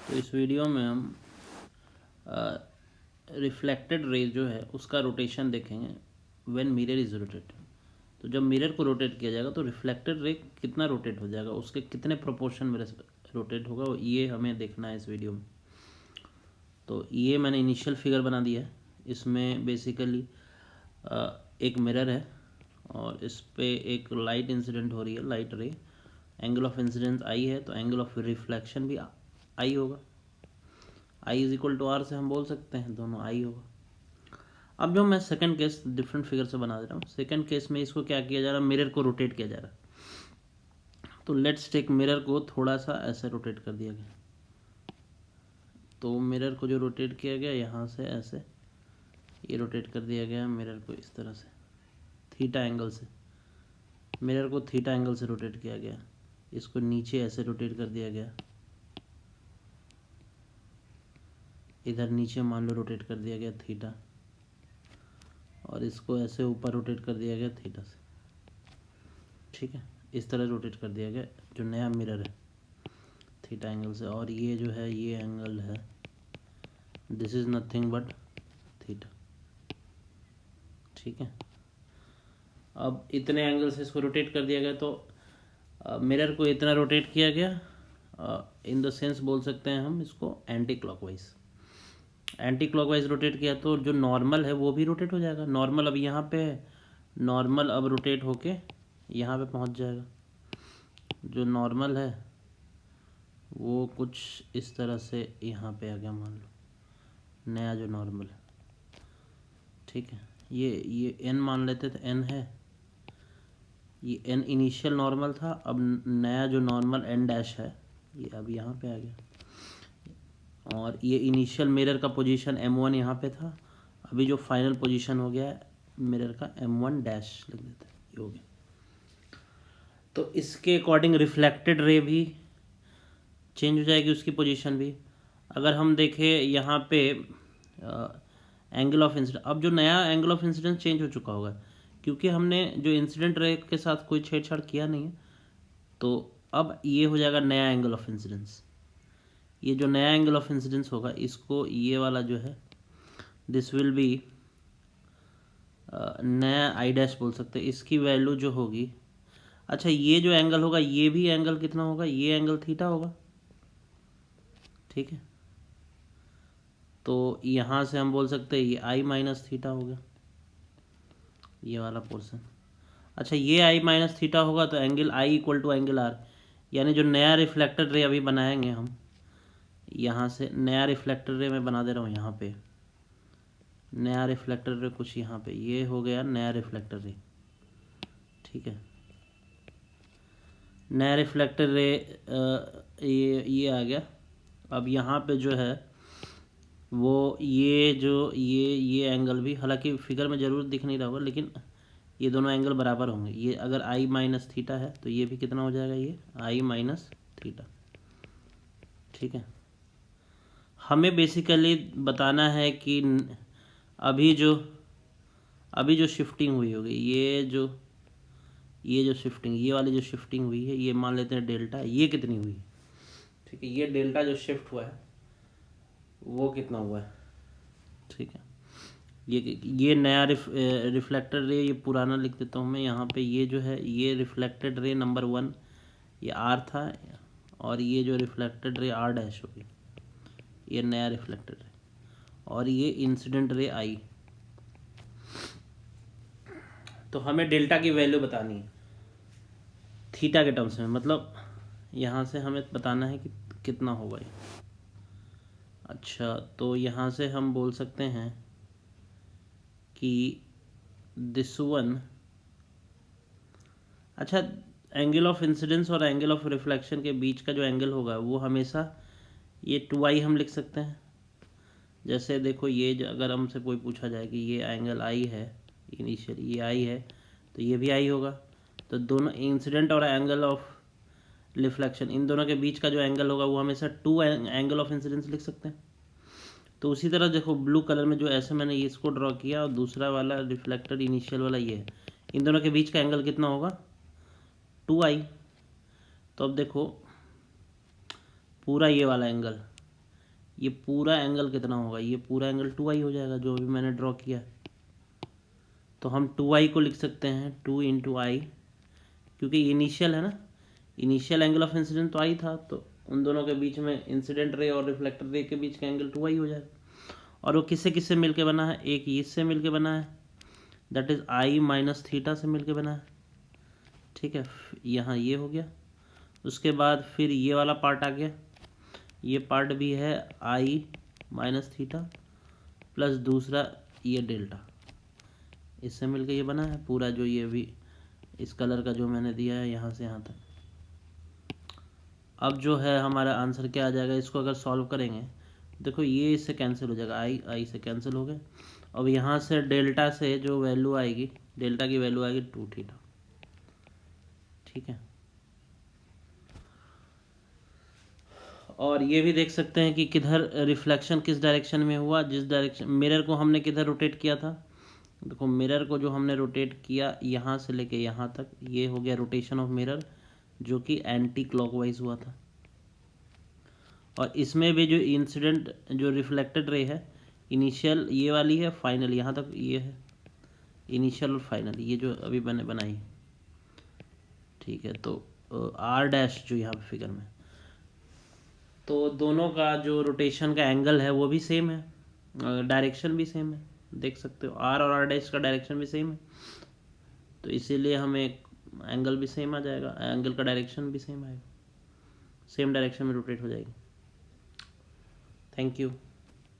तो इस वीडियो में हम रिफ्लेक्टेड रे जो है उसका रोटेशन देखेंगे व्हेन मिरर इज रोटेट। तो जब मिरर को रोटेट किया जाएगा तो रिफ्लेक्टेड रे कितना रोटेट हो जाएगा, उसके कितने प्रोपोर्शन में रोटेट होगा, ये हमें देखना है इस वीडियो में। तो ये मैंने इनिशियल फिगर बना दिया है। इसमें बेसिकली एक मिरर है और इस पे एक लाइट इंसिडेंट हो रही है, लाइट रे। एंगल ऑफ इंसिडेंस आई है तो एंगल ऑफ रिफ्लेक्शन भी आई होगा। I is equal to are से हम बोल सकते हैं दोनों आई होगा। अब जो मैं सेकंड केस डिफरेंट फिगर से बना दे रहा हूँ, सेकंड केस में इसको क्या किया जा रहा है, मिरर को रोटेट किया जा रहा है। तो लेट्स टेक मिरर को थोड़ा सा ऐसे रोटेट कर दिया गया। तो मिरर को जो रोटेट किया गया यहाँ से ऐसे ये रोटेट कर दिया गया मिरर को इस तरह से थीटा एंगल से। मिरर को थीटा एंगल से रोटेट किया गया। इसको नीचे ऐसे रोटेट कर दिया गया, इधर नीचे मान लो रोटेट कर दिया गया थीटा, और इसको ऐसे ऊपर रोटेट कर दिया गया थीटा से। ठीक है, इस तरह रोटेट कर दिया गया जो नया मिरर है थीटा एंगल से। और ये जो है ये एंगल है, this is nothing but theta. ठीक है, अब इतने एंगल से इसको रोटेट कर दिया गया। तो मिरर को इतना रोटेट किया गया, इन द सेंस बोल सकते हैं हम इसको anti clockwise. Anti clockwise rotate किया तो जो नॉर्मल है वो भी रोटेट हो जाएगा। नॉर्मल अब यहाँ पे है, नॉर्मल अब रोटेट होके यहाँ पे पहुँच जाएगा। जो नॉर्मल है वो कुछ इस तरह से यहाँ पे आ गया, मान लो नया जो नॉर्मल है। ठीक है, ये एन मान लेते थे, एन है, ये एन इनिशियल नॉर्मल था। अब नया जो नॉर्मल एन डैश है ये अब यहाँ पे आ गया। और ये इनिशियल मिरर का पोजीशन m1 यहाँ पे था। अभी जो फाइनल पोजीशन हो गया है मिरर का m1 डैश लिख देते हैं, ये हो गया। तो इसके अकॉर्डिंग रिफ्लेक्टेड रे भी चेंज हो जाएगी, उसकी पोजीशन भी। अगर हम देखें यहाँ पे एंगल ऑफ इंसिडेंट, अब जो नया एंगल ऑफ इंसिडेंस चेंज हो चुका होगा क्योंकि हमने जो इंसिडेंट रे के साथ कोई छेड़छाड़ किया नहीं है। तो अब ये हो जाएगा नया एंगल ऑफ इंसिडेंस। ये जो नया एंगल ऑफ इंसिडेंस होगा इसको ये वाला जो है दिस विल बी नया आई डैश बोल सकते हैं। इसकी वैल्यू जो होगी, अच्छा ये जो एंगल होगा ये भी एंगल कितना होगा, ये एंगल थीटा होगा। ठीक है, तो यहाँ से हम बोल सकते हैं ये आई माइनस थीटा हो गया, ये वाला पोर्शन। अच्छा ये आई माइनस थीटा होगा तो angle I equal to angle R, यानी जो नया रिफ्लेक्टेड रे अभी बनाएंगे हम, यहाँ से नया रिफ्लेक्टेड रे मैं बना दे रहा हूँ। यहाँ पे नया रिफ्लेक्टेड रे कुछ यहाँ पे ये हो गया नया रिफ्लेक्टेड रे। ठीक है, नया रिफ्लेक्टेड रे ये आ गया। अब यहाँ पे जो है वो ये जो ये एंगल भी, हालांकि फिगर में ज़रूर दिख नहीं रहा होगा, लेकिन ये दोनों एंगल बराबर होंगे। ये अगर आई माइनस थीटा है तो ये भी कितना हो जाएगा, ये आई माइनस थीटा। ठीक है, हमें बेसिकली बताना है कि अभी जो शिफ्टिंग हुई होगी, ये जो शिफ्टिंग, ये वाली जो शिफ्टिंग हुई है, ये मान लेते हैं डेल्टा, ये कितनी हुई है। ठीक है, ये डेल्टा जो शिफ्ट हुआ है वो कितना हुआ है। ठीक है, ये नया रिफ्लेक्टेड रे, ये पुराना लिख देता हूँ मैं यहाँ पे। ये जो है ये रिफ्लेक्टेड रे नंबर 1 ये आर था, और ये जो रिफ्लेक्टेड रे आर डैश होगी, ये नया रिफ्लेक्टेड रे, और ये इंसिडेंट रे आई। तो हमें डेल्टा की वैल्यू बतानी है थीटा के टर्म्स में, मतलब यहाँ से हमें बताना है कि कितना होगा ये। अच्छा, तो यहाँ से हम बोल सकते हैं कि दिस वन, अच्छा एंगल ऑफ इंसिडेंस और एंगल ऑफ रिफ्लेक्शन के बीच का जो एंगल होगा वो हमेशा ये 2i हम लिख सकते हैं। जैसे देखो ये अगर हमसे कोई पूछा जाए कि ये एंगल आई है, इनिशियल ये आई है, तो ये भी आई होगा। तो दोनों इंसिडेंट और एंगल ऑफ रिफ्लेक्शन, इन दोनों के बीच का जो एंगल होगा वो हमेशा 2 एंगल ऑफ इंसिडेंस लिख सकते हैं। तो उसी तरह देखो ब्लू कलर में जो ऐसे मैंने ये इसको ड्रॉ किया और दूसरा वाला रिफ्लेक्टेड इनिशियल वाला ये है, इन दोनों के बीच का एंगल कितना होगा, 2i। तो अब देखो पूरा ये वाला एंगल ये पूरा एंगल कितना होगा, ये पूरा एंगल 2i हो जाएगा जो अभी मैंने ड्रॉ किया। तो हम 2i को लिख सकते हैं 2 इंटू आई, क्योंकि इनिशियल है ना, इनिशियल एंगल ऑफ इंसिडेंट तो आई था, तो उन दोनों के बीच में इंसिडेंट रे और रिफ्लेक्टर रे के बीच का एंगल 2i हो जाएगा। और वो किससे किससे मिलके बना है, एक इससे मिलके बना है, that is I minus theta से मिलके बना है। ठीक है, यहाँ ये हो गया। उसके बाद फिर ये वाला पार्ट आ गया, ये पार्ट भी है आई माइनस थीटा प्लस दूसरा ये डेल्टा, इससे मिलके ये बना है पूरा, जो ये भी इस कलर का जो मैंने दिया है यहाँ से यहाँ तक। अब जो है हमारा आंसर क्या आ जाएगा, इसको अगर सॉल्व करेंगे, देखो ये इससे कैंसिल हो जाएगा, आई से कैंसिल हो गए। अब यहाँ से डेल्टा से जो वैल्यू आएगी, डेल्टा की वैल्यू आएगी 2 थीटा। ठीक है, और ये भी देख सकते हैं कि किधर रिफ्लेक्शन किस डायरेक्शन में हुआ, जिस डायरेक्शन मिरर को हमने किधर रोटेट किया था। देखो मिरर को जो हमने रोटेट किया यहाँ से लेके यहाँ तक, ये हो गया रोटेशन ऑफ मिरर, जो कि एंटी क्लॉकवाइज हुआ था। और इसमें भी जो इंसिडेंट जो रिफ्लेक्टेड रे है, इनिशियल ये वाली है, फाइनल यहाँ तक ये है, इनिशियल और फाइनल ये जो अभी मैंने बनाई। ठीक है, तो आर डैश जो यहाँ पे फिगर में, तो दोनों का जो रोटेशन का एंगल है वो भी सेम है, डायरेक्शन भी सेम है, देख सकते हो आर और आर डैश का डायरेक्शन भी सेम है, तो इसीलिए हमें एंगल भी सेम आ जाएगा, एंगल का डायरेक्शन भी सेम आएगा, सेम डायरेक्शन में रोटेट हो जाएगी। Thank you.